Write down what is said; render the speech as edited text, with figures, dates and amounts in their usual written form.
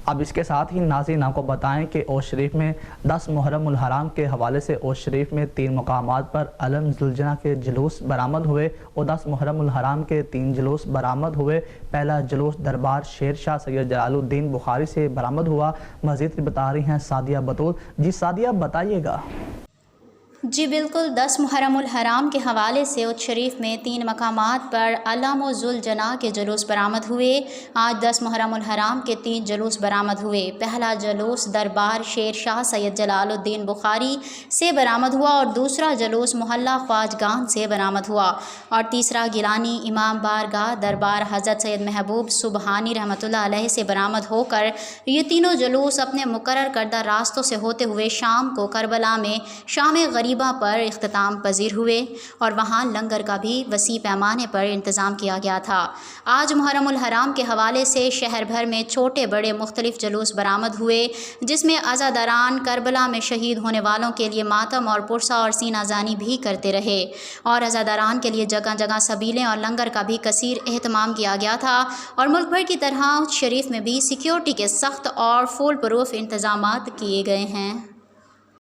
اب اس کے ساتھ ہی ناظرین آپ کو بتائیں کہ اوش شریف میں 10 محرم الحرام کے حوالے سے اوش شریف میں 3 مقامات پر علم ذوالجناح کے جلوس برآمد ہوئے اور 10 محرم الحرام کے 3 جلوس برآمد ہوئے۔ پہلا جلوس دربار شیر شاہ سید جلال الدین بخاری سے برآمد ہوا۔ مزید بتا رہی ہیں سعدیہ بطول۔ جی سعدیہ بتائیے گا۔ جی بالکل، 10 محرم الحرام کے حوالے سے اوش شریف میں 3 مقامات پر علم و ذوالجناح کے جلوس برآمد ہوئے۔ آج 10 محرم الحرام کے 3 جلوس برآمد ہوئے۔ پہلا جلوس دربار شیر شاہ سید جلال الدین بخاری سے برآمد ہوا اور دوسرا جلوس محلہ خواجگان سے برآمد ہوا اور تیسرا گیلانی امام بارگاہ دربار حضرت سید محبوب سبحانی رحمۃ اللہ علیہ سے برآمد ہو کر یہ تینوں جلوس اپنے مقرر کردہ راستوں سے ہوتے ہوئے شام کو کربلا میں شام غریبہ پر اختتام پذیر ہوئے اور وہاں لنگر کا بھی وسیع پیمانے پر انتظام کیا گیا تھا۔ آج محرم الحرام کے حوالے سے شہر بھر میں چھوٹے بڑے مختلف جلوس برآمد ہوئے، جس میں عزاداران کربلا میں شہید ہونے والوں کے لیے ماتم اور پرسہ اور سینہ زانی بھی کرتے رہے اور عزاداران کے لیے جگہ جگہ سبیلیں اور لنگر کا بھی کثیر اہتمام کیا گیا تھا اور ملک بھر کی طرح شریف میں بھی سیکیورٹی کے سخت اور فول پروف انتظامات کیے گئے ہیں۔